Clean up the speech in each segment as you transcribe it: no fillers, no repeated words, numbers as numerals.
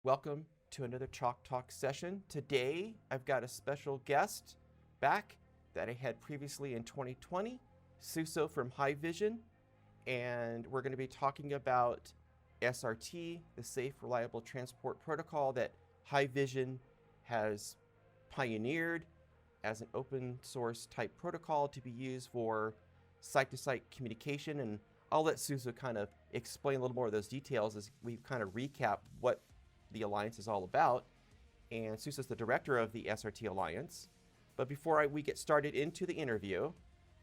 Welcome to another Chalk Talk session. Today, I've got a special guest back that I had previously in 2020, Suso from Haivision, and we're going to be talking about SRT, the Safe, Reliable Transport Protocol that Haivision has pioneered as an open source type protocol to be used for site-to-site communication. And I'll let Suso kind of explain a little more of those details as we kind of recap what the Alliance is all about. And Suso's the director of the SRT Alliance. But before we get started into the interview, I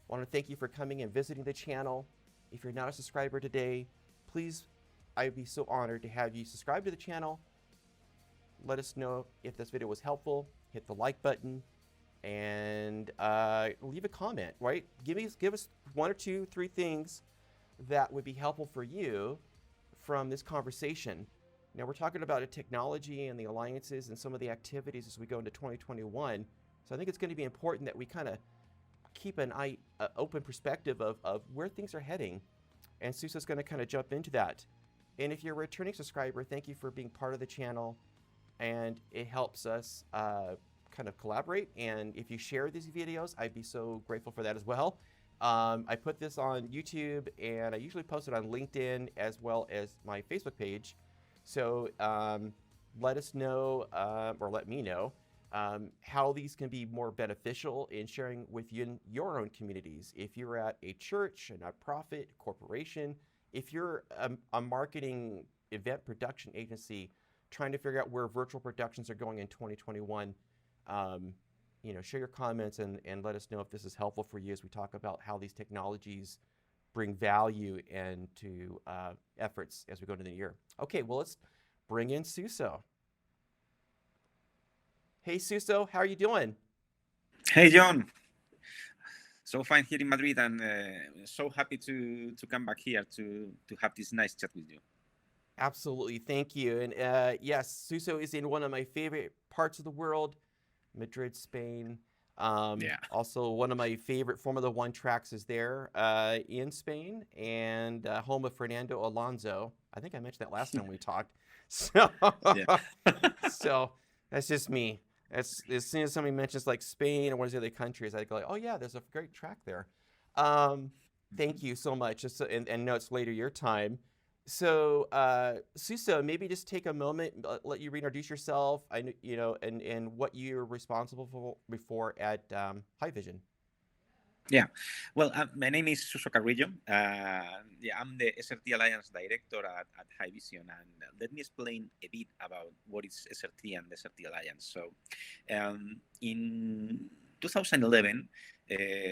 want to thank you for coming and visiting the channel. If you're not a subscriber today, please, I'd be so honored to have you subscribe to the channel. Let us know if this video was helpful. Hit the like button and leave a comment, right? Give us 1 or 2, 3 things that would be helpful for you from this conversation. Now, we're talking about a technology and the alliances and some of the activities as we go into 2021. So I think it's going to be important that we kind of keep an open perspective of where things are heading. And Suso's going to kind of jump into that. And if you're a returning subscriber, thank you for being part of the channel. And it helps us kind of collaborate. And if you share these videos, I'd be so grateful for that as well. I put this on YouTube, and I usually post it on LinkedIn as well as my Facebook page. So let us know, or let me know, how these can be more beneficial in sharing with you in your own communities. If you're at a church, a nonprofit, corporation, if you're a marketing event production agency trying to figure out where virtual productions are going in 2021, share your comments and let us know if this is helpful for you as we talk about how these technologies bring value into efforts as we go into the year. Okay, well, let's bring in Suso. Hey, Suso, how are you doing? Hey, John. So fine here in Madrid, and so happy to come back here to have this nice chat with you. Absolutely, thank you. And yes, Suso is in one of my favorite parts of the world, Madrid, Spain. Also, one of my favorite Formula One tracks is there in Spain, and home of Fernando Alonso. I think I mentioned that last time we talked. So, so that's just me. As soon as somebody mentions like Spain or one of the other countries, I go like, oh yeah, there's a great track there. Thank you so much. Just and know it's later your time. So, Suso, maybe just take a moment, let you reintroduce yourself, and what you're responsible for before at Haivision. Yeah, well, my name is Suso Carrillo. I'm the SRT Alliance director at Haivision, and let me explain a bit about what is SRT and the SRT Alliance. So, in 2011,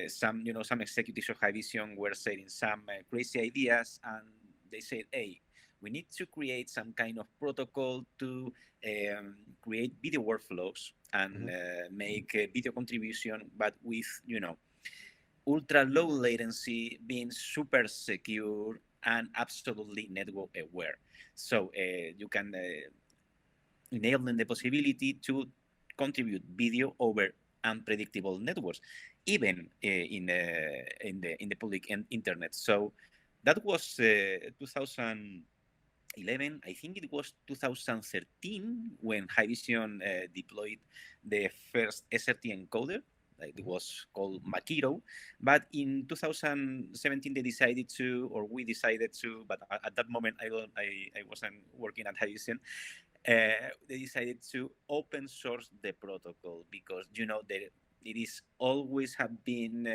some executives of Haivision were saying some crazy ideas, and they said, hey, we need to create some kind of protocol to create video workflows and make a video contribution, but with, ultra low latency, being super secure and absolutely network aware. So you can enable the possibility to contribute video over unpredictable networks, even in the public internet. So that was 2011. I think it was 2013 when Haivision deployed the first SRT encoder. It was called Makiro. But in 2017, we decided to, but at that moment, I wasn't working at Haivision. They decided to open source the protocol because, it is always have been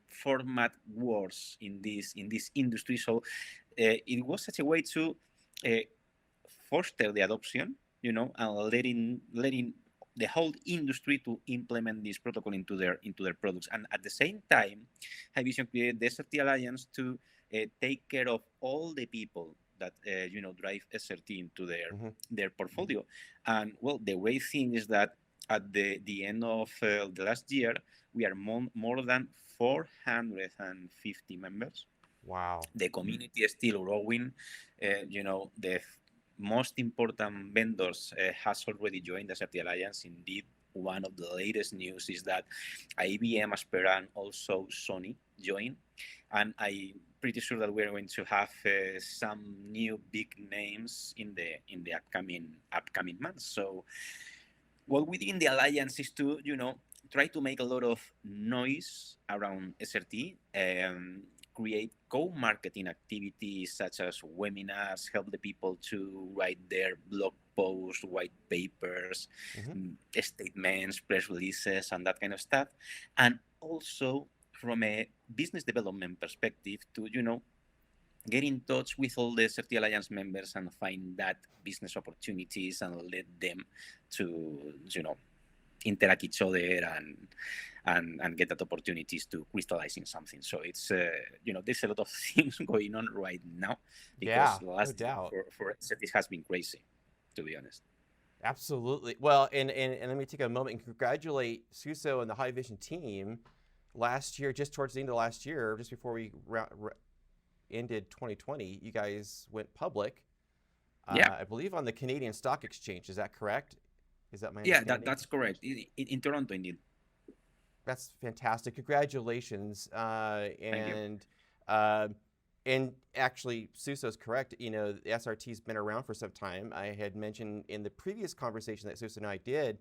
format wars in this industry. So it was such a way to foster the adoption, and letting the whole industry to implement this protocol into their products. And at the same time, Haivision created the SRT Alliance to take care of all the people that drive SRT into their portfolio. And well, the great thing is that at the end of the last year, we are more than 450 members. Wow. The community is still growing. The most important vendors has already joined the SRT Alliance. Indeed, one of the latest news is that IBM, Aspera, and also Sony join, and I'm pretty sure that we're going to have some new big names in the upcoming months. So what we do in the alliance is to try to make a lot of noise around SRT, create co-marketing activities such as webinars, help the people to write their blog posts, white papers, statements, press releases, and that kind of stuff. And also from a business development perspective to, get in touch with all the SRT Alliance members and find that business opportunities and let them to, interact each other and get that opportunities to crystallize in something. So it's there's a lot of things going on right now because the last year for SRT has been crazy, to be honest. Absolutely. Well, and let me take a moment and congratulate Suso and the Haivision team. Last year, just towards the end of last year, just before we ended 2020, you guys went public. I believe on the Canadian Stock Exchange. Is that correct? Is that my understanding? Yeah, that's correct. In Toronto, indeed. That's fantastic. Congratulations. Thank you. And actually, Suso's correct. The SRT's been around for some time. I had mentioned in the previous conversation that Suso and I did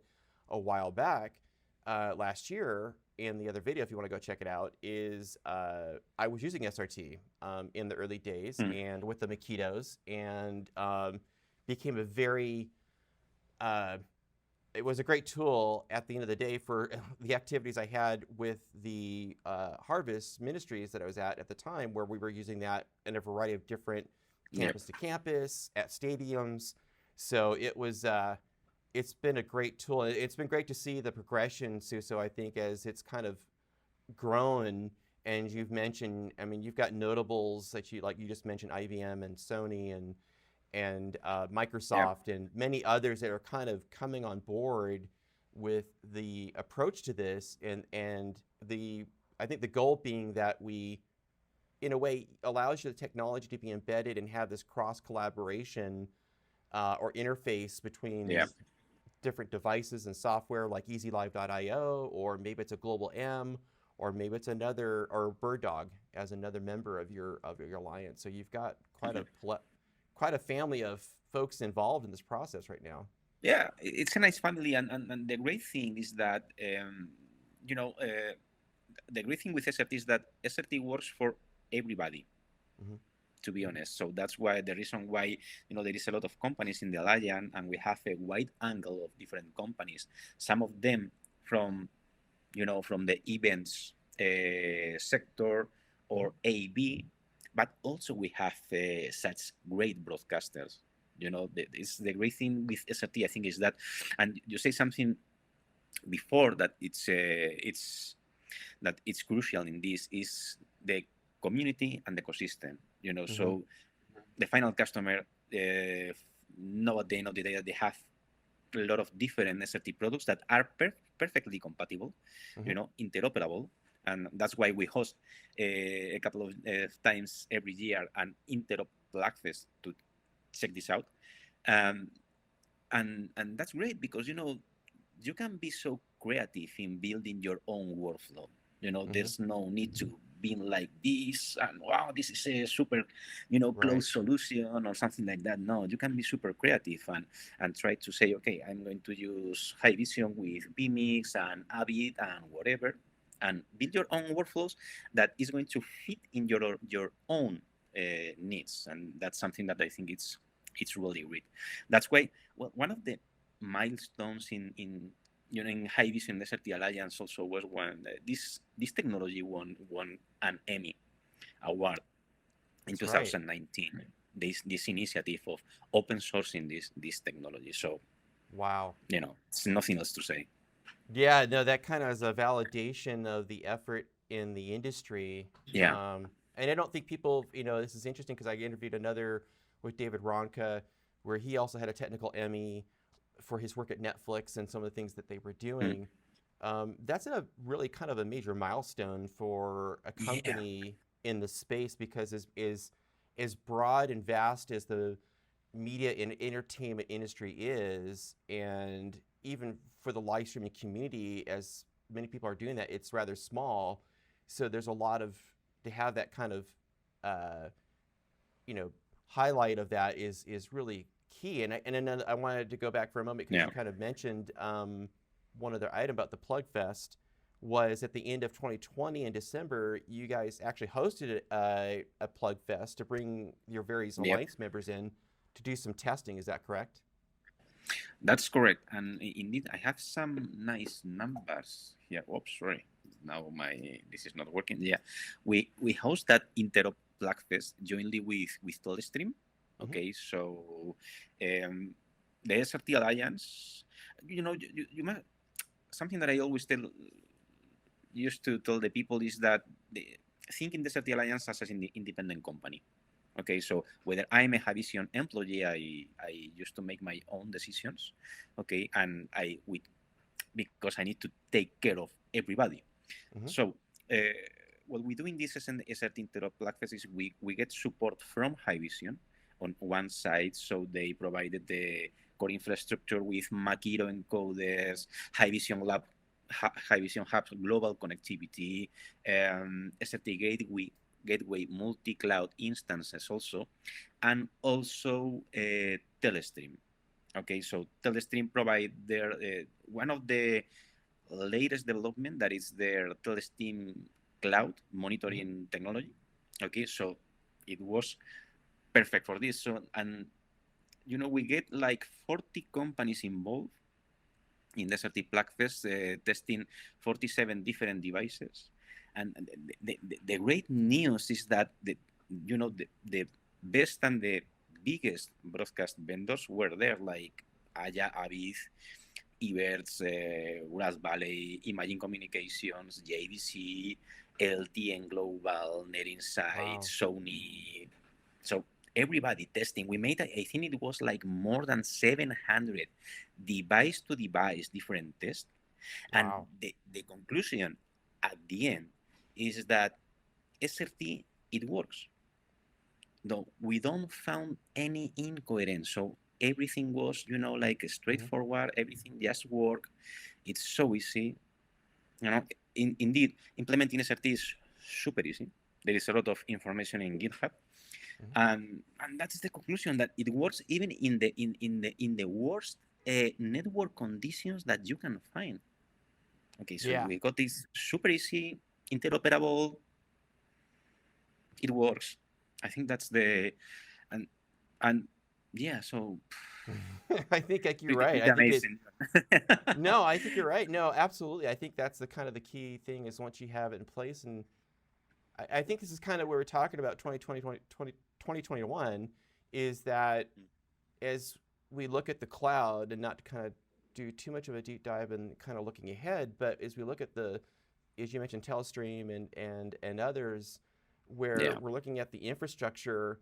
a while back last year, in the other video, if you want to go check it out, is I was using SRT in the early days and with the Makitos, and became a very it was a great tool at the end of the day for the activities I had with the Harvest ministries that I was at the time, where we were using that in a variety of different campus to campus, at stadiums. So it was, it's been a great tool. It's been great to see the progression, Suso, I think, as it's kind of grown. And you've mentioned, I mean, you've got notables that you just mentioned, IBM and Sony and Microsoft and many others that are kind of coming on board with the approach to this, and I think the goal being that we, in a way, allows you the technology to be embedded and have this cross collaboration or interface between different devices and software like EasyLive.io, or maybe it's a Global M, or maybe it's another, or BirdDog as another member of your alliance. So you've got quite a family of folks involved in this process right now. Yeah, it's a nice family, and the great thing is that the great thing with SRT is that SRT works for everybody. To be honest, so that's why the reason why there is a lot of companies in the alliance, and we have a wide angle of different companies. Some of them from the events sector or AV. But also we have such great broadcasters. The great thing with SRT, I think, is that, and you say something before that it's crucial in this, is the community and the ecosystem. So the final customer know at the end of the day that they have a lot of different SRT products that are perfectly compatible, interoperable. And that's why we host a couple of times every year an Interop Plugfest to check this out. And that's great because, you can be so creative in building your own workflow. There's no need to be like this and, wow, this is a super, closed solution or something like that. No, you can be super creative and try to say, okay, I'm going to use Haivision with vMix and Avid and whatever, and build your own workflows that is going to fit in your own needs. And that's something that I think it's really great. That's why one of the milestones in Haivision SRT Alliance also was when this technology won an Emmy award in 2019. This initiative of open sourcing this technology. So wow, it's nothing else to say. Yeah, no, that kind of is a validation of the effort in the industry. Yeah. And I don't think people, this is interesting because I interviewed another with David Ronka, where he also had a technical Emmy for his work at Netflix and some of the things that they were doing. That's a really kind of a major milestone for a company in the space, because as broad and vast as the media and entertainment industry is, and even for the live streaming community, as many people are doing that, it's rather small. So there's a lot of, to have that kind of, highlight of that is really key. And then I wanted to go back for a moment because you kind of mentioned one other item about the Plugfest was at the end of 2020 in December, you guys actually hosted a Plugfest to bring your various Alliance members in to do some testing. Is that correct? That's correct. And indeed, I have some nice numbers here. Oops, sorry. Now this is not working. Yeah, we host that Interop Plugfest jointly with Telestream. Okay, so the SRT Alliance, you might, something that I always used to tell the people is that think in the SRT Alliance as an independent company. Okay, so whether I'm a Haivision employee, I used to make my own decisions. Okay, and because I need to take care of everybody. So what we do in this SRT Interop Plugfest is we get support from Haivision on one side, so they provided the core infrastructure with Makiro encoders, Haivision Hub's global connectivity, SRT Gateway multi-cloud instances also, and also Telestream. Okay, so Telestream provide their one of the latest development, that is their Telestream cloud monitoring technology. Okay, so it was perfect for this. So, and we get like 40 companies involved in the SRT Plugfest, testing 47 different devices. And the great news is that the best and the biggest broadcast vendors were there, like Aya, Avid, Evertz, Grass Valley, Imagine Communications, JVC, LTN Global, Net Insight, Sony. So everybody testing. We made, I think it was like more than 700 device-to-device different tests. And the conclusion at the end is that SRT, it works. No, we don't found any incoherence. So everything was, like straightforward. Everything just worked. It's so easy. Indeed, implementing SRT is super easy. There is a lot of information in GitHub, and that's the conclusion, that it works even in the worst network conditions that you can find. Okay, so we got this super easy, interoperable. It works. I think that's the and yeah. So I think you're right. It's amazing. No, I think you're right. No, absolutely. I think that's the kind of the key thing is once you have it in place, and I think this is kind of where we're talking about 2021 is that as we look at the cloud, and not to kind of do too much of a deep dive and kind of looking ahead, but as we look at as you mentioned, Telestream and others, where we're looking at the infrastructure,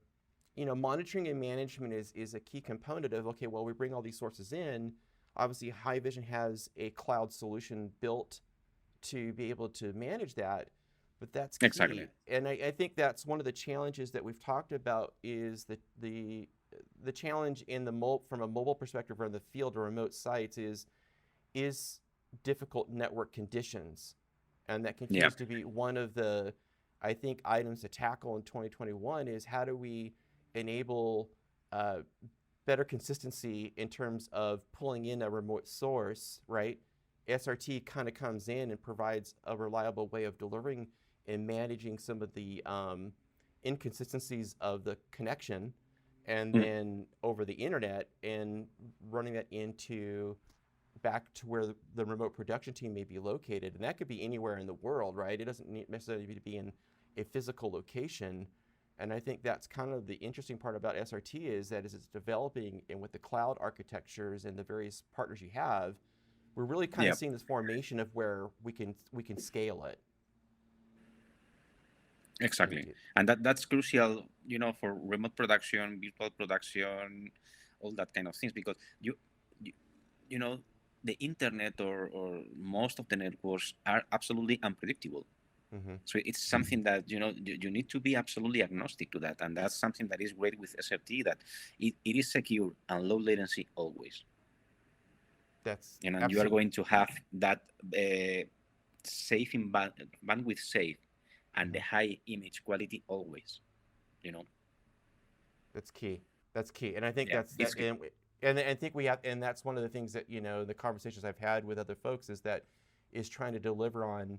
monitoring and management is a key component of, okay, well, we bring all these sources in. Obviously, Haivision has a cloud solution built to be able to manage that, but that's key. Exactly. And I think that's one of the challenges that we've talked about is the challenge in from a mobile perspective or in the field or remote sites is difficult network conditions. And that continues to be one of the, I think, items to tackle in 2021 is how do we enable better consistency in terms of pulling in a remote source, right? SRT kind of comes in and provides a reliable way of delivering and managing some of the inconsistencies of the connection, and then over the internet and running that back to where the remote production team may be located. And that could be anywhere in the world, right? It doesn't necessarily need to be in a physical location. And I think that's kind of the interesting part about SRT is that as it's developing and with the cloud architectures and the various partners you have, we're really kind of seeing this formation of where we can scale it. Exactly. And that's crucial, for remote production, virtual production, all that kind of things, because the internet or most of the networks are absolutely unpredictable. So it's something that, you need to be absolutely agnostic to that. And that's something that is great with SRT, that it is secure and low latency always. That's and you are absolutely going to have that safe in bandwidth safe and the high image quality always. that's key. That's key, and I think Yeah, that's that. And I think we have, and that's one of the things that the conversations I've had with other folks is trying to deliver on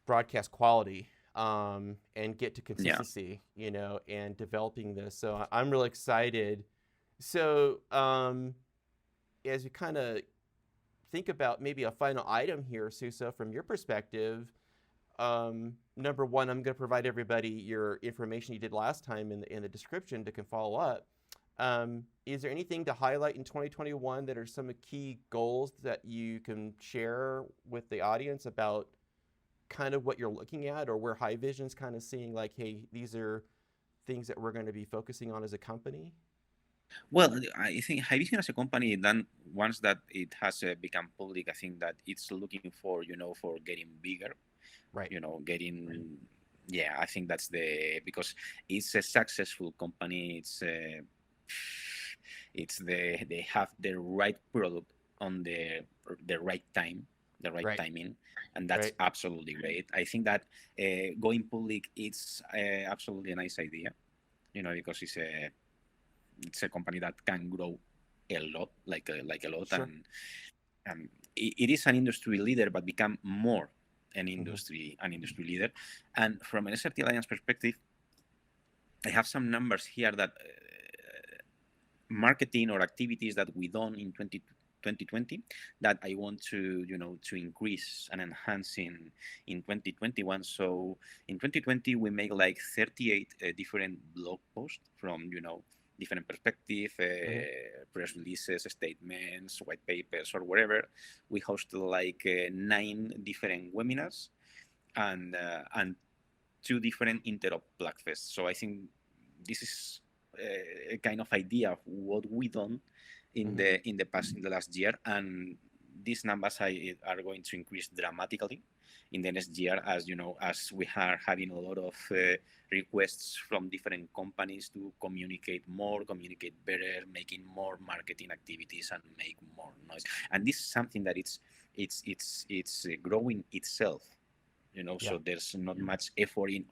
broadcast quality, and get to yeah. consistency, and developing this. So I'm really excited. So as we kind of think about maybe a final item here, Suso, from your perspective, number one, I'm going to provide everybody your information you did last time in the description to can follow up. Is there anything to highlight in 2021 that are some key goals that you can share with the audience about kind of what you're looking at, or where Haivision's kind of seeing like, hey, these are things that we're going to be focusing on as a company? Well, I think Haivision as a company, then once that it has become public, I think that it's looking for, for getting bigger, Right. Getting, yeah, I think that's because it's a successful company. They have the right product on the right time, the right Right. timing, and that's Right. absolutely great. I think that going public, it's absolutely a nice idea, because it's a company that can grow a lot, like a lot, Sure. and it is an industry leader, but become more an Mm-hmm. industry leader. And from an SRT Alliance perspective, I have some numbers here that marketing or activities that we done in 2020 that I want to to increase and enhance in 2021. So in 2020 we make like 38 different blog posts from different perspective, press releases, statements, white papers, or whatever. We hosted like 9 different webinars and 2 different Interop Plugfest. So I think this is a kind of idea of what we done in the last year, and these numbers are going to increase dramatically in the next year, as we are having a lot of requests from different companies to communicate more, communicate better, making more marketing activities and make more noise. And this is something that it's growing itself. So there's not much effort in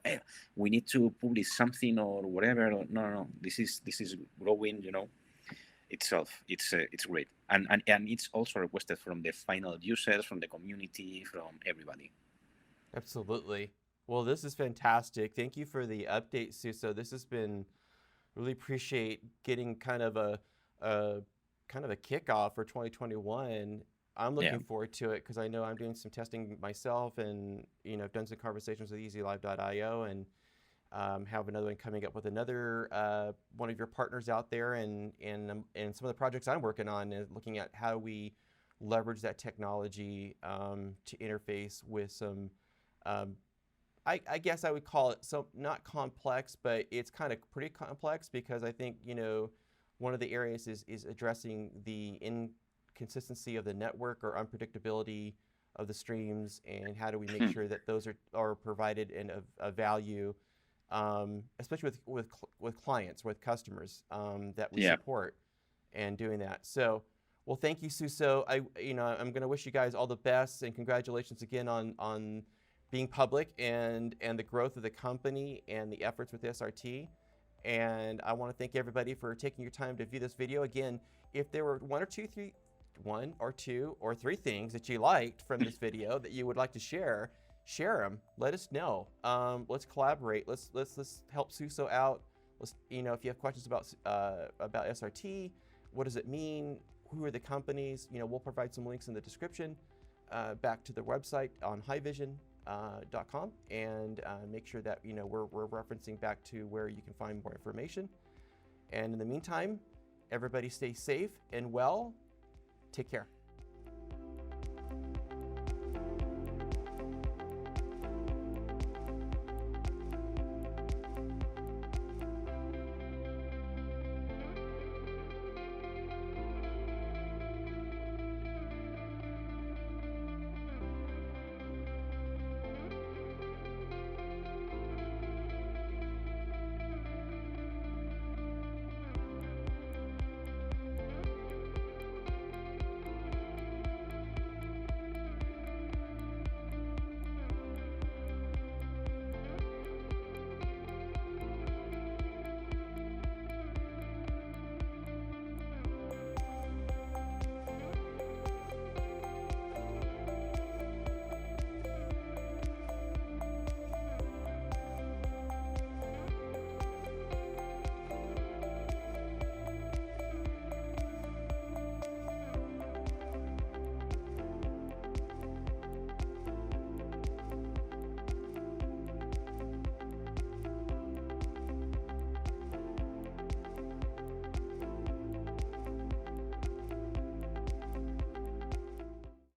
we need to publish something or whatever. No. This is growing, itself. It's great, and it's also requested from the final users, from the community, from everybody. Absolutely. Well, this is fantastic. Thank you for the update, Suso. This has been really appreciate getting kind of a kickoff for 2021. I'm looking forward to it because I know I'm doing some testing myself, and I've done some conversations with EasyLive.io, and have another one coming up with another one of your partners out there, and some of the projects I'm working on is looking at how we leverage that technology to interface with some. I guess I would call it not complex, but it's kind of pretty complex, because I think one of the areas is addressing the inconsistency of the network or unpredictability of the streams, and how do we make sure that those are provided in a value, especially with clients, with customers that we support, and doing that. So, well, thank you, Suso. I'm going to wish you guys all the best, and congratulations again on being public and the growth of the company and the efforts with SRT. And I want to thank everybody for taking your time to view this video. Again, if there were one or two or three things that you liked from this video that you would like to share them. Let us know. Let's collaborate. Let's help Suso out. If you have questions about SRT, what does it mean? Who are the companies? We'll provide some links in the description back to the website on Haivision.com, and make sure that we're referencing back to where you can find more information. And in the meantime, everybody stay safe and well. Take care.